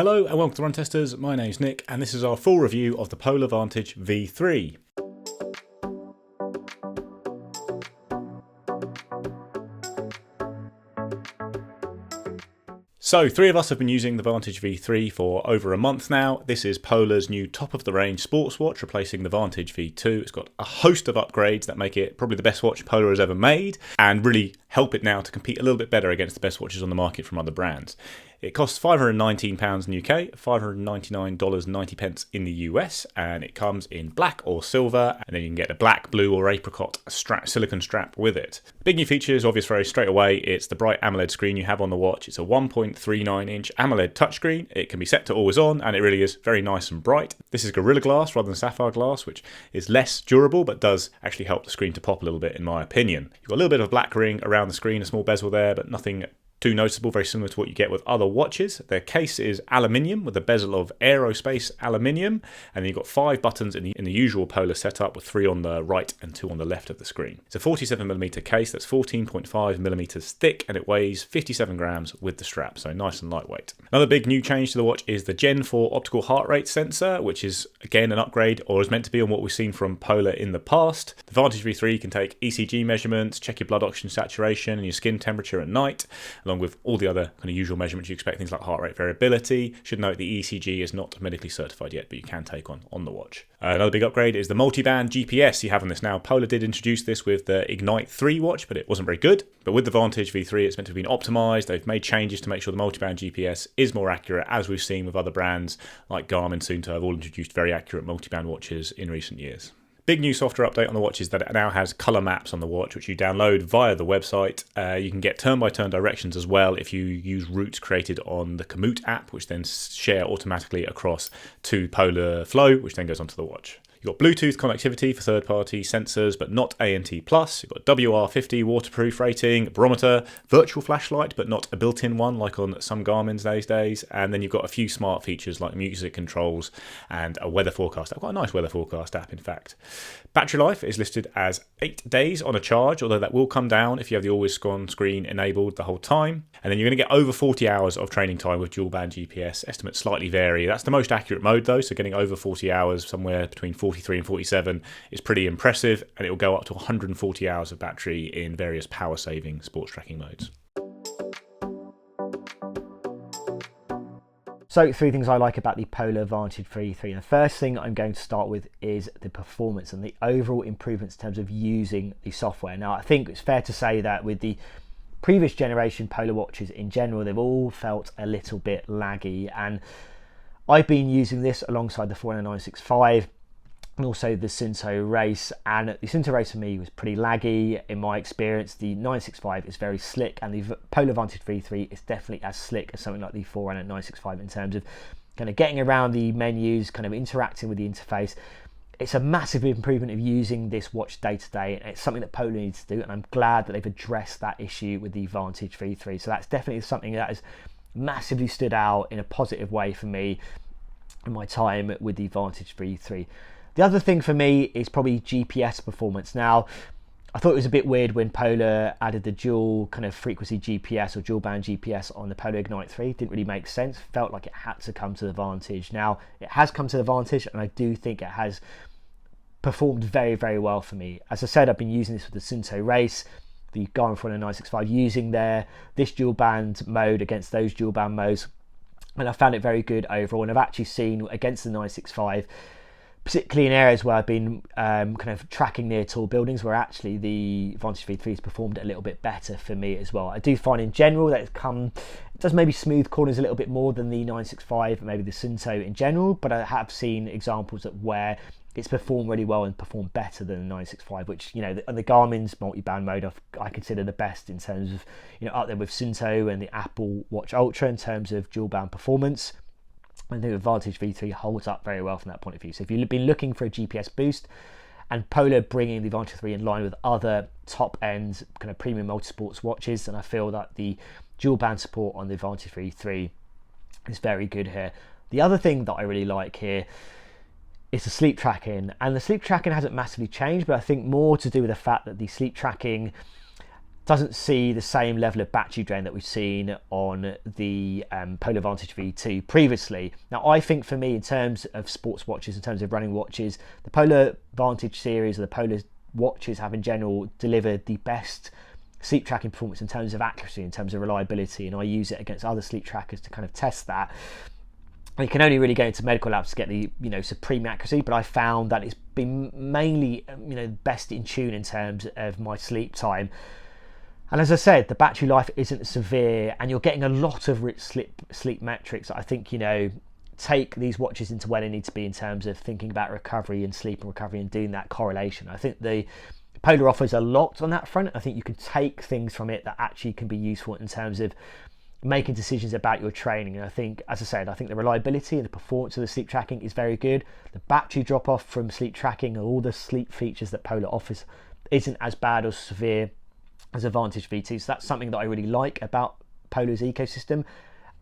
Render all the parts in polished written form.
Hello and welcome to Run Testers, my name's Nick and this is our full review of the Polar Vantage V3. So, three of us have been using the Vantage V3 for over a month now. This is Polar's new top-of-the-range sports watch, replacing the Vantage V2. It's got a host of upgrades that make it probably the best watch Polar has ever made, and really help it now to compete a little bit better against the best watches on the market from other brands. It costs £519 in the UK, $599.90 in the US, and it comes in black or silver, and then you can get a black, blue or apricot silicone strap with it. Big new features, obvious very straight away, it's the bright AMOLED screen you have on the watch. It's a 1.39-inch AMOLED touchscreen. It can be set to always on, and it really is very nice and bright. This is Gorilla Glass rather than Sapphire Glass, which is less durable, but does actually help the screen to pop a little bit, in my opinion. You've got a little bit of a black ring around the screen, a small bezel there, but nothing too noticeable, very similar to what you get with other watches. Their case is aluminium with a bezel of aerospace aluminium, and then you've got 5 buttons in the usual Polar setup, with 3 on the right and 2 on the left of the screen. It's a 47mm case that's 14.5mm thick, and it weighs 57 grams with the strap, so nice and lightweight. Another big new change to the watch is the Gen 4 optical heart rate sensor, which is again an upgrade, or is meant to be, on what we've seen from Polar in the past. The Vantage V3 can take ECG measurements, check your blood oxygen saturation and your skin temperature at night, along with all the other kind of usual measurements you expect, things like heart rate variability. Should note the ECG is not medically certified yet, but you can take on the watch. Another big upgrade is the multi-band GPS you have on this now. Polar did introduce this with the Ignite 3 watch, but it wasn't very good. But with the Vantage V3, it's meant to have been optimized. They've made changes to make sure the multi-band GPS is more accurate, as we've seen with other brands like Garmin, Suunto have all introduced very accurate multi-band watches in recent years. Big new software update on the watch is that it now has colour maps on the watch, which you download via the website. You can get turn-by-turn directions as well if you use routes created on the Komoot app, which then share automatically across to Polar Flow, which then goes onto the watch. You've got Bluetooth connectivity for third-party sensors, but not ANT+. You've got WR50 waterproof rating, barometer, virtual flashlight, but not a built-in one like on some Garmin's these days. And then you've got a few smart features like music controls and a weather forecast app. Quite a nice weather forecast app, in fact. Battery life is listed as 8 days on a charge, although that will come down if you have the always-on screen enabled the whole time. And then you're going to get over 40 hours of training time with dual-band GPS. Estimates slightly vary. That's the most accurate mode, though, so getting over 40 hours, somewhere between 43 and 47, is pretty impressive, and it will go up to 140 hours of battery in various power-saving sports tracking modes. So 3 things I like about the Polar Vantage V3. The first thing I'm going to start with is the performance and the overall improvements in terms of using the software. Now, I think it's fair to say that with the previous generation Polar watches in general, they've all felt a little bit laggy, and I've been using this alongside the Forerunner 965 and also the Suunto Race, and the Suunto Race for me was pretty laggy in my experience. The 965 is very slick, and the Polar Vantage V3 is definitely as slick as something like the Forerunner 965 in terms of kind of getting around the menus, kind of interacting with the interface. It's a massive improvement of using this watch day to day, and it's something that Polar needs to do, and I'm glad that they've addressed that issue with the Vantage V3. So that's definitely something that has massively stood out in a positive way for me in my time with the Vantage V3. The other thing for me is probably GPS performance. Now, I thought it was a bit weird when Polar added the dual kind of frequency GPS or dual band GPS on the Polar Ignite 3. It didn't really make sense. Felt like it had to come to the Vantage. Now, it has come to the Vantage, and I do think it has performed very, very well for me. As I said, I've been using this with the Suunto Race, the Garmin Forerunner 965, using this dual band mode against those dual band modes, and I found it very good overall. And I've actually seen against the 965, particularly in areas where I've been kind of tracking near tall buildings, where actually the Vantage V3 has performed a little bit better for me as well. I do find in general that it does maybe smooth corners a little bit more than the 965 and maybe the Suunto in general, but I have seen examples of where it's performed really well and performed better than the 965, which, you know, the Garmin's multi-band mode I consider the best in terms of, you know, up there with Suunto and the Apple Watch Ultra in terms of dual band performance. I think the Vantage V3 holds up very well from that point of view. So if you've been looking for a GPS boost, and Polar bringing the Vantage 3 in line with other top-end kind of premium multisports watches, and I feel that the dual band support on the Vantage V3 is very good here. The other thing that I really like here is the sleep tracking, and the sleep tracking hasn't massively changed, but I think more to do with the fact that the sleep tracking doesn't see the same level of battery drain that we've seen on the Polar Vantage V2 previously. Now, I think for me, in terms of sports watches, in terms of running watches, the Polar Vantage series or the Polar watches have in general delivered the best sleep tracking performance in terms of accuracy, in terms of reliability, and I use it against other sleep trackers to kind of test that. You can only really go into medical labs to get the supreme accuracy, but I found that it's been mainly best in tune in terms of my sleep time. And as I said, the battery life isn't severe, and you're getting a lot of rich sleep metrics that I think take these watches into where they need to be in terms of thinking about recovery and sleep and recovery and doing that correlation. I think the Polar offers a lot on that front. I think you can take things from it that actually can be useful in terms of making decisions about your training. And I think, as I said, I think the reliability and the performance of the sleep tracking is very good. The battery drop off from sleep tracking and all the sleep features that Polar offers isn't as bad or severe as a Vantage V2. So that's something that I really like about Polar's ecosystem.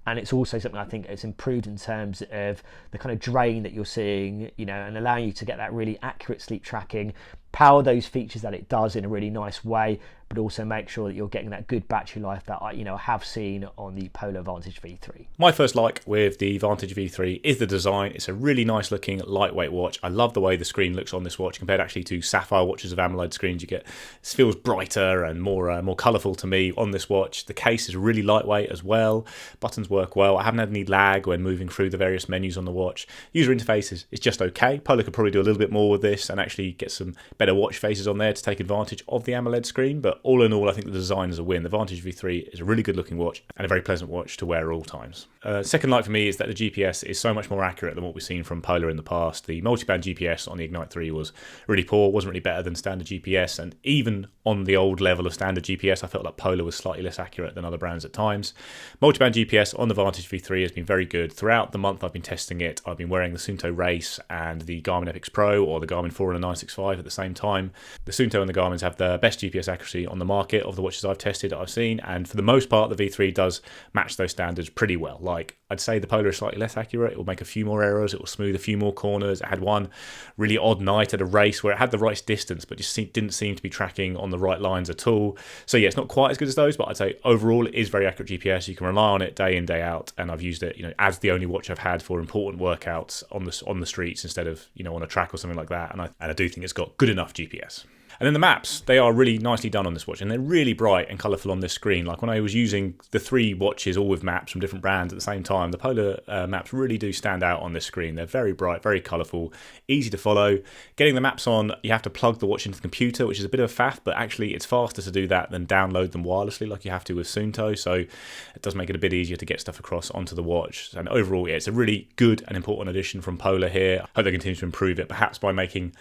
And it's also something I think it's improved in terms of the kind of drain that you're seeing, and allowing you to get that really accurate sleep tracking, power those features that it does in a really nice way, but also make sure that you're getting that good battery life that I have seen on the Polar Vantage V3. My first like with the Vantage V3 is the design. It's a really nice looking lightweight watch. I love the way the screen looks on this watch compared actually to sapphire watches of AMOLED screens. It feels brighter and more colourful to me on this watch. The case is really lightweight as well. Buttons work well. I haven't had any lag when moving through the various menus on the watch. User interface is just okay. Polar could probably do a little bit more with this and actually get some better watch faces on there to take advantage of the AMOLED screen, but all in all, I think the design is a win. The Vantage V3 is a really good looking watch and a very pleasant watch to wear at all times. Second like for me is that the GPS is so much more accurate than what we've seen from Polar in the past. The multiband GPS on the Ignite 3 was really poor, wasn't really better than standard GPS, and even on the old level of standard GPS, I felt like Polar was slightly less accurate than other brands at times. Multiband GPS on the Vantage V3 has been very good. Throughout the month I've been testing it, I've been wearing the Suunto Race and the Garmin Epix Pro or the Garmin Forerunner 965 at the same time. The Suunto and the Garmin's have the best GPS accuracy on the market of the watches I've tested, I've seen, and for the most part the V3 does match those standards pretty well. Like, I'd say the Polar is slightly less accurate. It will make a few more errors, it will smooth a few more corners. It had one really odd night at a race where it had the right distance but just didn't seem to be tracking on the right lines at all. So yeah, it's not quite as good as those, but I'd say overall it is very accurate GPS. You can rely on it day in, day out, and I've used it as the only watch I've had for important workouts on the streets instead of on a track or something like that, and I do think it's got good enough GPS. And then the maps, they are really nicely done on this watch, and they're really bright and colourful on this screen. Like when I was using the three watches all with maps from different brands at the same time, the Polar maps really do stand out on this screen. They're very bright, very colourful, easy to follow. Getting the maps on, you have to plug the watch into the computer, which is a bit of a faff, but actually it's faster to do that than download them wirelessly like you have to with Suunto, so it does make it a bit easier to get stuff across onto the watch. And overall, yeah, it's a really good and important addition from Polar here. I hope they continue to improve it, perhaps by making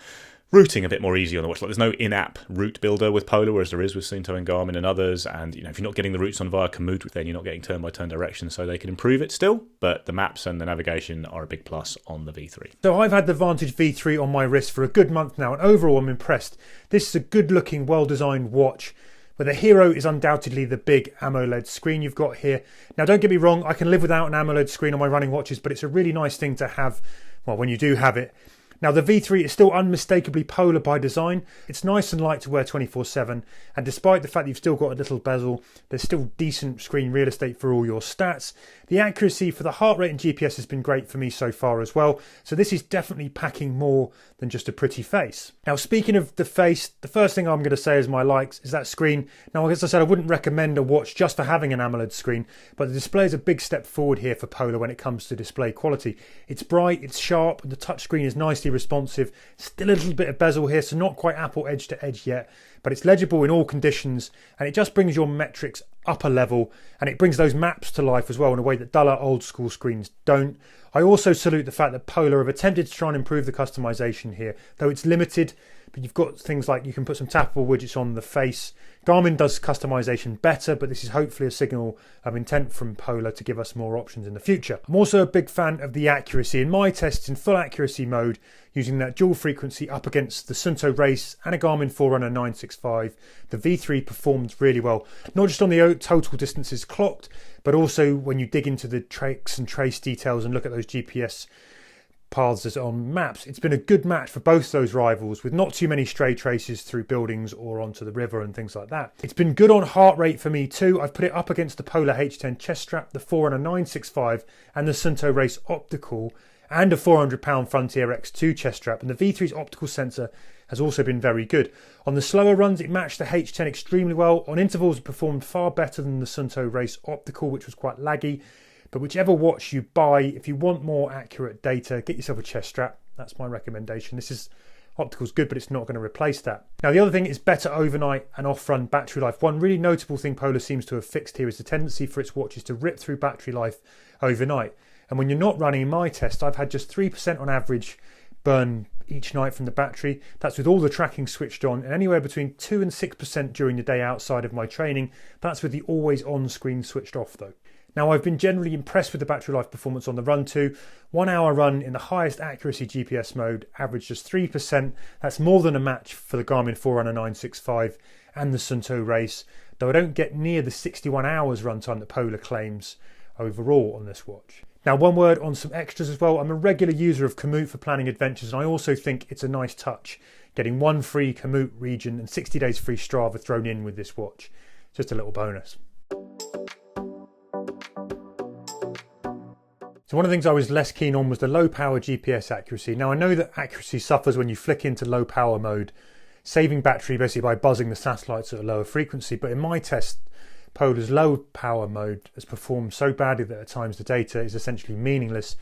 routing a bit more easy on the watch. Like, there's no in-app route builder with Polar, whereas there is with Suunto and Garmin and others. And if you're not getting the routes on via Komoot, then you're not getting turn-by-turn directions. So they can improve it still, but the maps and the navigation are a big plus on the V3. So I've had the Vantage V3 on my wrist for a good month now, and overall I'm impressed. This is a good-looking, well-designed watch, but the hero is undoubtedly the big AMOLED screen you've got here. Now, don't get me wrong, I can live without an AMOLED screen on my running watches, but it's a really nice thing to have, well, when you do have it. Now, the V3 is still unmistakably Polar by design. It's nice and light to wear 24/7, and despite the fact that you've still got a little bezel, there's still decent screen real estate for all your stats. The accuracy for the heart rate and GPS has been great for me so far as well, so this is definitely packing more than just a pretty face. Now, speaking of the face, the first thing I'm going to say is my likes is that screen. Now, as I said, I wouldn't recommend a watch just for having an AMOLED screen, but the display is a big step forward here for Polar when it comes to display quality. It's bright, it's sharp, and the touchscreen is nicely responsive. Still a little bit of bezel here, so not quite Apple edge to edge yet, but it's legible in all conditions, and it just brings your metrics up a level, and it brings those maps to life as well in a way that duller old school screens don't. I also salute the fact that Polar have attempted to try and improve the customization here, though it's limited, but you've got things like you can put some tappable widgets on the face. Garmin does customization better, but this is hopefully a signal of intent from Polar to give us more options in the future. I'm also a big fan of the accuracy. In my tests in full accuracy mode, using that dual frequency up against the Suunto Race and a Garmin Forerunner 965, the V3 performed really well. Not just on the total distances clocked, but also when you dig into the tracks and trace details and look at those GPS paths as on maps. It's been a good match for both those rivals with not too many stray traces through buildings or onto the river and things like that. It's been good on heart rate for me too. I've put it up against the Polar H10 chest strap, the Forerunner 965 and the Suunto Race optical, and a £400 Frontier X2 chest strap, and the V3's optical sensor has also been very good. On the slower runs, it matched the H10 extremely well. On intervals, it performed far better than the Suunto Race optical, which was quite laggy. But whichever watch you buy, if you want more accurate data, get yourself a chest strap. That's my recommendation. Optical's good, but it's not going to replace that. Now, the other thing is better overnight and off-run battery life. One really notable thing Polar seems to have fixed here is the tendency for its watches to rip through battery life overnight. And when you're not running, in my test, I've had just 3% on average burn each night from the battery. That's with all the tracking switched on, and anywhere between 2 and 6% during the day outside of my training. That's with the always on screen switched off though. Now, I've been generally impressed with the battery life performance on the run too. 1 hour run in the highest accuracy GPS mode averaged just 3%. That's more than a match for the Garmin Forerunner 965 and the Suunto Race, though I don't get near the 61 hours runtime that Polar claims overall on this watch. Now, one word on some extras as well. I'm a regular user of Komoot for planning adventures, and I also think it's a nice touch getting 1 free Komoot region and 60 days free Strava thrown in with this watch. Just a little bonus. So one of the things I was less keen on was the low power GPS accuracy. Now, I know that accuracy suffers when you flick into low power mode, saving battery basically by buzzing the satellites at a lower frequency. But in my test, Polar's low power mode has performed so badly that at times the data is essentially meaningless.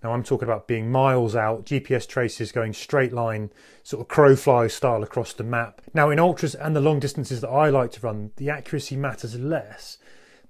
Now, I'm talking about being miles out, GPS traces going straight line, sort of crow fly style across the map. Now, in ultras and the long distances that I like to run, the accuracy matters less,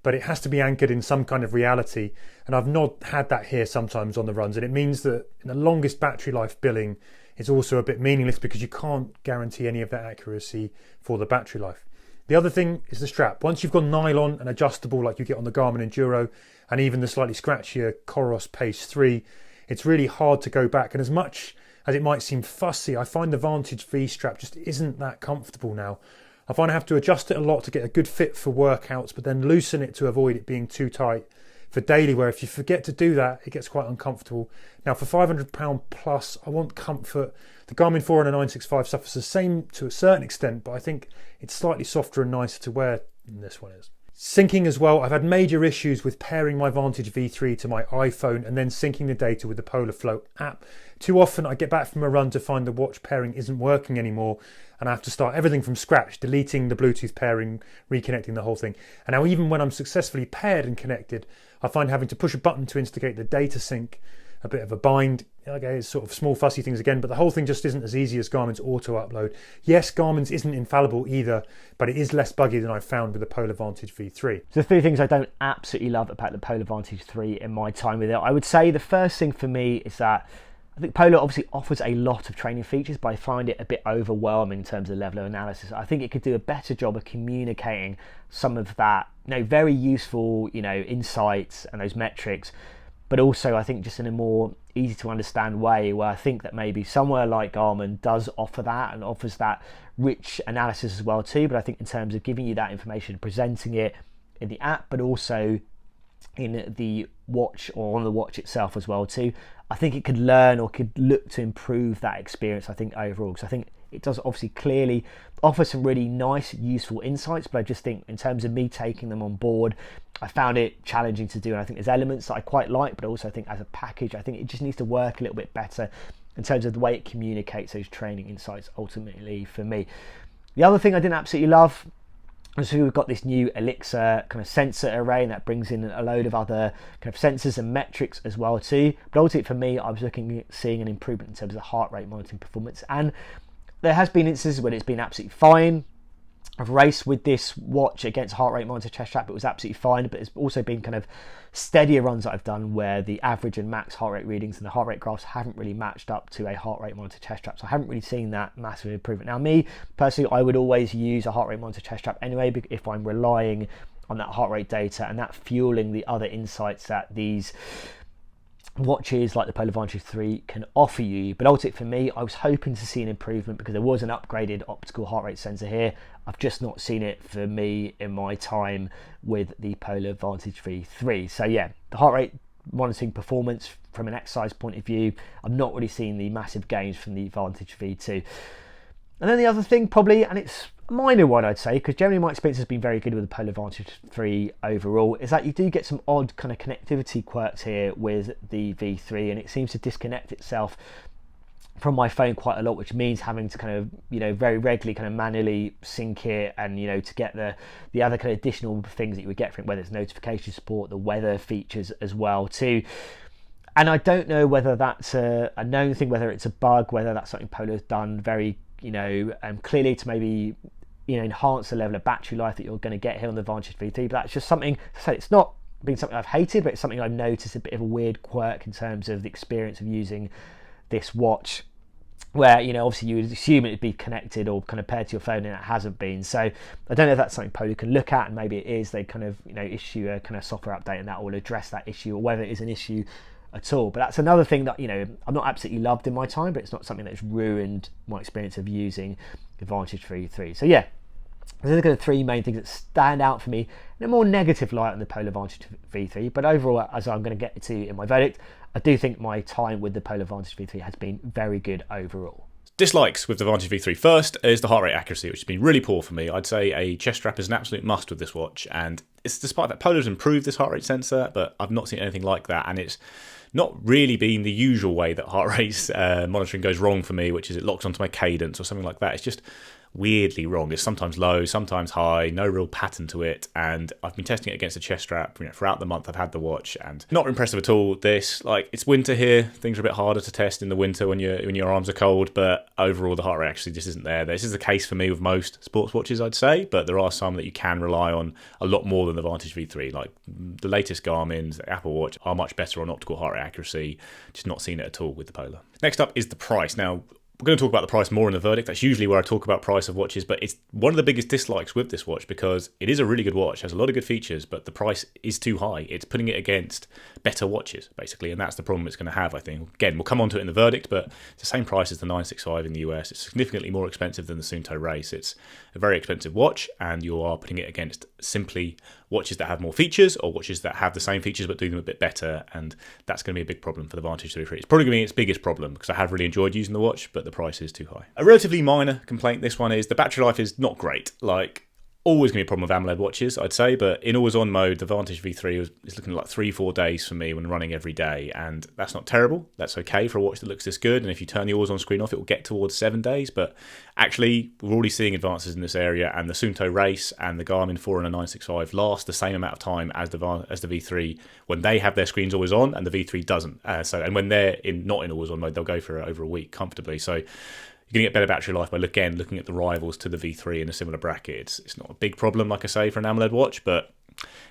but it has to be anchored in some kind of reality. And I've not had that here sometimes on the runs. And it means that in the longest battery life billing, it's also a bit meaningless because you can't guarantee any of that accuracy for the battery life. The other thing is the strap. Once you've gone nylon and adjustable like you get on the Garmin Enduro and even the slightly scratchier Coros Pace 3, it's really hard to go back. And as much as it might seem fussy, I find the Vantage V strap just isn't that comfortable now. I find I have to adjust it a lot to get a good fit for workouts, but then loosen it to avoid it being too tight for daily, where if you forget to do that, it gets quite uncomfortable. Now, for £500 plus, I want comfort. The Garmin Forerunner 965 suffers the same to a certain extent, but I think it's slightly softer and nicer to wear than this one is. Syncing as well. I've had major issues with pairing my Vantage V3 to my iPhone and then syncing the data with the Polar Flow app. Too often I get back from a run to find the watch pairing isn't working anymore, and I have to start everything from scratch, deleting the Bluetooth pairing, reconnecting the whole thing. And now even when I'm successfully paired and connected, I find having to push a button to instigate the data sync a bit of a bind. Okay, it's sort of small fussy things again, but the whole thing just isn't as easy as Garmin's auto upload. Yes, Garmin's isn't infallible either, but it is less buggy than I've found with the Polar Vantage V3. So the 3 things I don't absolutely love about the Polar Vantage 3 in my time with it, I would say the first thing for me is that I think Polar obviously offers a lot of training features, but I find it a bit overwhelming in terms of level of analysis. I think it could do a better job of communicating some of that, very useful, insights and those metrics, but also I think just in a more easy to understand way, where I think that maybe somewhere like Garmin does offer that and offers that rich analysis as well too. But I think in terms of giving you that information, presenting it in the app, but also in the watch or on the watch itself as well too, I think it could learn or could look to improve that experience, I think, overall. Because I think it does obviously clearly offer some really nice, useful insights, but I just think in terms of me taking them on board, I found it challenging to do. And I think there's elements that I quite like, but also I think as a package, I think it just needs to work a little bit better in terms of the way it communicates those training insights ultimately for me. The other thing I didn't absolutely love, so we've got this new Elixir kind of sensor array, and that brings in a load of other kind of sensors and metrics as well too. But ultimately for me, I was seeing an improvement in terms of the heart rate monitoring performance. And there has been instances when it's been absolutely fine. I've raced with this watch against heart rate monitor chest strap, it was absolutely fine, but it's also been kind of steadier runs that I've done where the average and max heart rate readings and the heart rate graphs haven't really matched up to a heart rate monitor chest strap, so I haven't really seen that massive improvement. Now me, personally, I would always use a heart rate monitor chest strap anyway, if I'm relying on that heart rate data and that fueling the other insights that these watches like the Polar Vantage 3 can offer you. But ultimately for me, I was hoping to see an improvement because there was an upgraded optical heart rate sensor here. I've just not seen it for me in my time with the Polar Vantage V3. So yeah, the heart rate monitoring performance from an exercise point of view, I'm not really seeing the massive gains from the Vantage V2. And then the other thing probably, and it's a minor one I'd say, because generally my experience has been very good with the Polar Vantage 3 overall, is that you do get some odd kind of connectivity quirks here with the V3, and it seems to disconnect itself from my phone quite a lot, which means having to kind of, you know, very regularly kind of manually sync it, and, you know, to get the other kind of additional things that you would get from it, whether it's notification support, the weather features as well too. And I don't know whether that's a known thing, whether it's a bug, whether that's something Polar's done very, you know, clearly to maybe, you know, enhance the level of battery life that you're going to get here on the Vantage V3. But that's just something, so it's not been something I've hated, but it's something I've noticed a bit of a weird quirk in terms of the experience of using this watch, where, you know, obviously you would assume it'd be connected or kind of paired to your phone, and it hasn't been. So I don't know if that's something Polar can look at, and maybe it is, they kind of, you know, issue a kind of software update and that will address that issue, or whether it is an issue at all. But that's another thing that, you know, I'm not absolutely loved in my time, but it's not something that's ruined my experience of using the Vantage V3. So yeah, those are the three main things that stand out for me in a more negative light on the Polar Vantage V3. But overall, as I'm going to get to in my verdict, I do think my time with the Polar Vantage V3 has been very good overall. Dislikes with the Vantage V3 first is the heart rate accuracy, which has been really poor for me. I'd say a chest strap is an absolute must with this watch, and it's despite that Polar's improved this heart rate sensor, but I've not seen anything like that, and it's not really been the usual way that heart rate monitoring goes wrong for me, which is it locks onto my cadence or something like that. It's just weirdly wrong. It's sometimes low, sometimes high, no real pattern to it, and I've been testing it against a chest strap, you know, throughout the month I've had the watch, and not impressive at all. This, like, it's winter here, things are a bit harder to test in the winter when your arms are cold, but overall the heart rate actually just isn't there. This is the case for me with most sports watches, I'd say, but there are some that you can rely on a lot more than the Vantage V3. Like the latest Garmin's, the Apple Watch, are much better on optical heart rate accuracy. Just not seen it at all with the Polar. Next up is the price. Now, we're going to talk about the price more in the verdict. That's usually where I talk about price of watches, but it's one of the biggest dislikes with this watch because it is a really good watch, has a lot of good features, but the price is too high. It's putting it against better watches, basically, and that's the problem it's going to have, I think. Again, we'll come on to it in the verdict, but it's the same price as the 965 in the US. It's significantly more expensive than the Suunto Race. It's a very expensive watch, and you are putting it against simply watches that have more features or watches that have the same features but do them a bit better, and that's going to be a big problem for the Vantage V3. It's probably going to be its biggest problem because I have really enjoyed using the watch, but the price is too high. A relatively minor complaint this one is the battery life is not great. Like, always going to be a problem with AMOLED watches, I'd say, but in always on mode, the Vantage V3 is looking at like 3-4 days for me when running every day, and that's not terrible. That's okay for a watch that looks this good, and if you turn the always on screen off, it will get towards 7 days, but actually, we're already seeing advances in this area, and the Suunto Race and the Garmin Forerunner 965 last the same amount of time as the V3 when they have their screens always on, and the V3 doesn't. And when they're not in always on mode, they'll go for over a week comfortably. So you're going to get better battery life by, again, looking at the rivals to the V3 in a similar bracket. It's not a big problem, like I say, for an AMOLED watch, but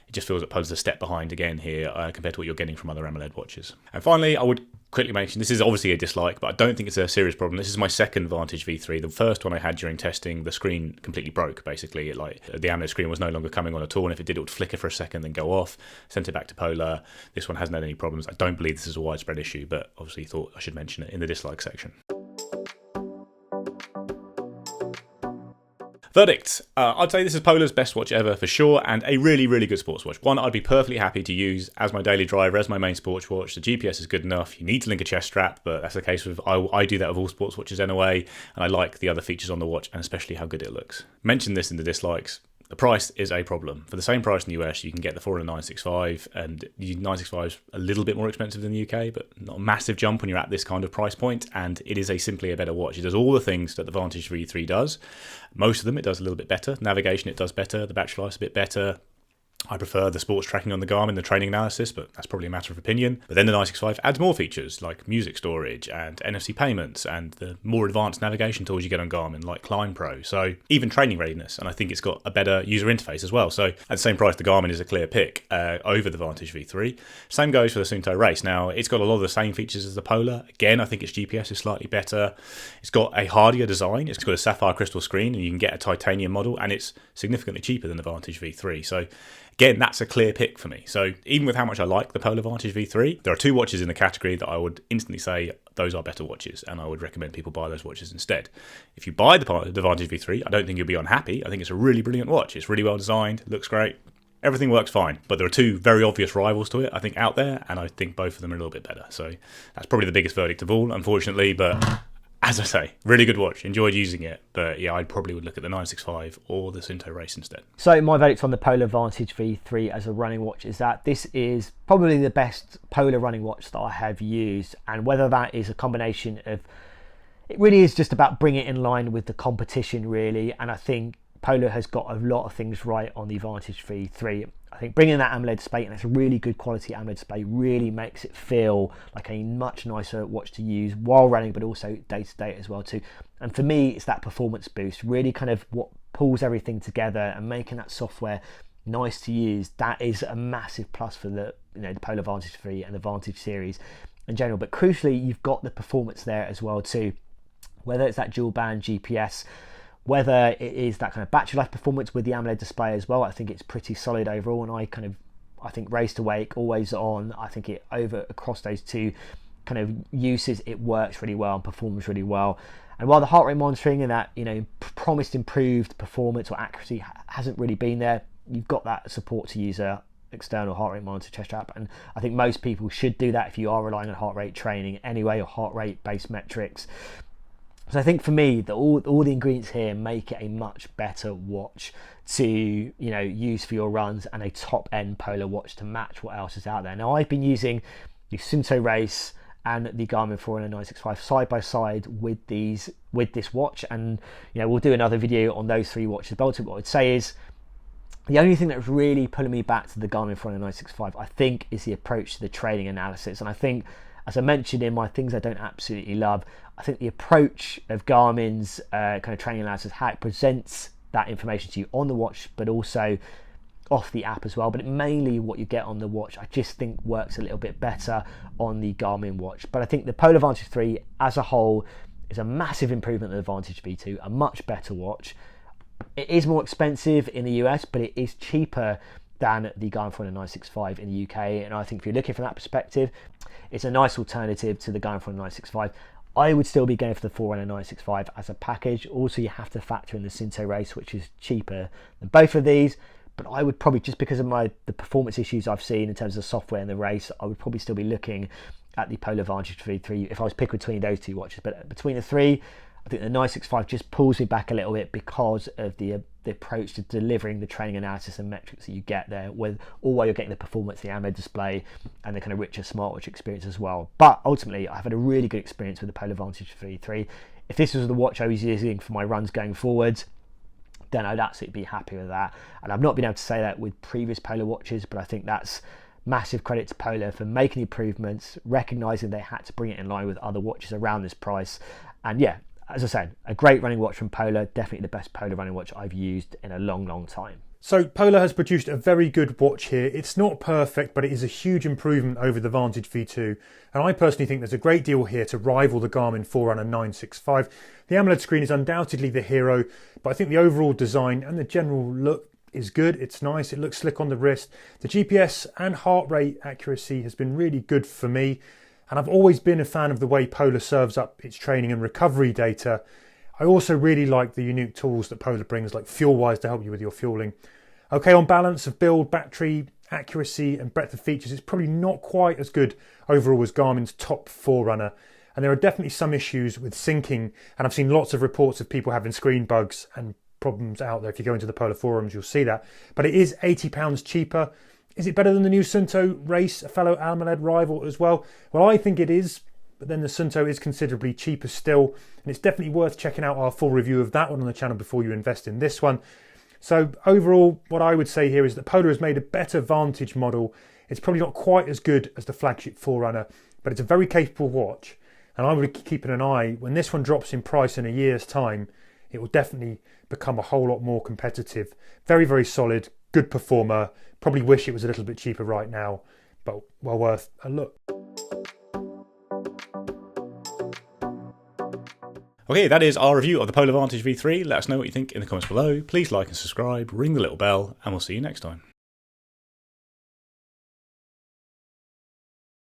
it just feels that Polar's a step behind again here compared to what you're getting from other AMOLED watches. And finally, I would quickly mention, this is obviously a dislike, but I don't think it's a serious problem. This is my second Vantage V3. The first one I had during testing, the screen completely broke, basically. The AMOLED screen was no longer coming on at all, and if it did, it would flicker for a second, then go off. Sent it back to Polar. This one hasn't had any problems. I don't believe this is a widespread issue, but obviously thought I should mention it in the dislike section. Verdict. I'd say this is Polar's best watch ever for sure, and a really, really good sports watch. One I'd be perfectly happy to use as my daily driver, as my main sports watch. The GPS is good enough. You need to link a chest strap, but that's the case with, I do that with all sports watches anyway, and I like the other features on the watch, and especially how good it looks. Mentioned this in the dislikes. The price is a problem. For the same price in the US, you can get the Forerunner 965, and the 965 is a little bit more expensive than the UK, but not a massive jump when you're at this kind of price point, and it is simply a better watch. It does all the things that the Vantage V3 does. Most of them it does a little bit better. Navigation it does better. The battery life's a bit better. I prefer the sports tracking on the Garmin, the training analysis, but that's probably a matter of opinion. But then the 965 adds more features like music storage and NFC payments and the more advanced navigation tools you get on Garmin like Climb Pro. So even training readiness, and I think it's got a better user interface as well. So at the same price, the Garmin is a clear pick over the Vantage V3. Same goes for the Suunto Race. Now, it's got a lot of the same features as the Polar. Again, I think its GPS is slightly better. It's got a hardier design. It's got a sapphire crystal screen, and you can get a titanium model, and it's significantly cheaper than the Vantage V3. So again, that's a clear pick for me. So even with how much I like the Polar Vantage V3, there are two watches in the category that I would instantly say those are better watches, and I would recommend people buy those watches instead. If you buy the Vantage V3, I don't think you'll be unhappy. I think it's a really brilliant watch. It's really well designed, looks great. everything works fine. But there are two very obvious rivals to it, I think, out there, and I think both of them are a little bit better. So that's probably the biggest verdict of all, unfortunately. But as I say, really good watch. Enjoyed using it. But yeah, I probably would look at the 965 or the Suunto Race instead. So my verdict on the Polar Vantage V3 as a running watch is that this is probably the best Polar running watch that I have used. And whether that is a combination of, it really is just about bringing it in line with the competition, really. And I think Polar has got a lot of things right on the Vantage V3. I think bringing that AMOLED display, and it's a really good quality AMOLED display, really makes it feel like a much nicer watch to use while running, but also day to day as well too. And for me, it's that performance boost, really kind of what pulls everything together and making that software nice to use. That is a massive plus for the the Polar Vantage 3 and the Vantage series in general. But crucially, you've got the performance there as well too, whether it's that dual band GPS, whether it is that kind of battery life performance with the AMOLED display as well. I think it's pretty solid overall, and I think race to wake, always on, I think it across those two kind of uses, it works really well and performs really well. And while the heart rate monitoring and that promised improved performance or accuracy hasn't really been there, you've got that support to use a external heart rate monitor test app, and I think most people should do that if you are relying on heart rate training anyway, or heart rate based metrics. So I think for me, all the ingredients here make it a much better watch to use for your runs, and a top end Polar watch to match what else is out there. Now I've been using the Suunto Race and the Garmin Forerunner 965 side by side with this watch, and we'll do another video on those three watches. But ultimately, what I'd say is the only thing that's really pulling me back to the Garmin Forerunner 965, I think, is the approach to the training analysis. And I think, as I mentioned in my things I don't absolutely love, I think the approach of Garmin's kind of training analysis, how it presents that information to you on the watch, but also off the app as well. But mainly what you get on the watch, I just think works a little bit better on the Garmin watch. But I think the Polar Vantage 3 as a whole is a massive improvement of the Vantage V2, a much better watch. It is more expensive in the US, but it is cheaper than the Garmin Forerunner 965 in the UK. And I think if you're looking from that perspective, it's a nice alternative to the Garmin Forerunner 965. I would still be going for the Forerunner 965 as a package. Also, you have to factor in the Suunto Race, which is cheaper than both of these. But I would probably, just because of the performance issues I've seen in terms of the software in the Race, I would probably still be looking at the Polar Vantage V3 if I was picking between those two watches. But between the three, I think the 965 just pulls me back a little bit because of the approach to delivering the training analysis and metrics that you get there, all while you're getting the performance, the AMOLED display, and the kind of richer smartwatch experience as well. But ultimately, I've had a really good experience with the Polar Vantage V3. If this was the watch I was using for my runs going forwards, then I'd absolutely be happy with that. And I've not been able to say that with previous Polar watches, but I think that's massive credit to Polar for making improvements, recognising they had to bring it in line with other watches around this price. And yeah, as I said, a great running watch from Polar, definitely the best Polar running watch I've used in a long, long time. So Polar has produced a very good watch here. It's not perfect, but it is a huge improvement over the Vantage V2. And I personally think there's a great deal here to rival the Garmin Forerunner 965. The AMOLED screen is undoubtedly the hero, but I think the overall design and the general look is good. It's nice. It looks slick on the wrist. The GPS and heart rate accuracy has been really good for me. And I've always been a fan of the way Polar serves up its training and recovery data. I also really like the unique tools that Polar brings, like FuelWise, to help you with your fueling. Okay, on balance of build, battery, accuracy and breadth of features, it's probably not quite as good overall as Garmin's top Forerunner. And there are definitely some issues with syncing, and I've seen lots of reports of people having screen bugs and problems out there. If you go into the Polar forums, you'll see that. But it is £80 cheaper. Is it better than the new Suunto Race, a fellow AMOLED rival as well? Well, I think it is, but then the Suunto is considerably cheaper still, and it's definitely worth checking out our full review of that one on the channel before you invest in this one. So overall, what I would say here is that Polar has made a better Vantage model. It's probably not quite as good as the flagship Forerunner, but it's a very capable watch, and I would be keeping an eye. When this one drops in price in a year's time, it will definitely become a whole lot more competitive. Very, very solid, good performer. Probably wish it was a little bit cheaper right now, but well worth a look. Okay, that is our review of the Polar Vantage V3. Let us know what you think in the comments below. Please like and subscribe, ring the little bell, and we'll see you next time.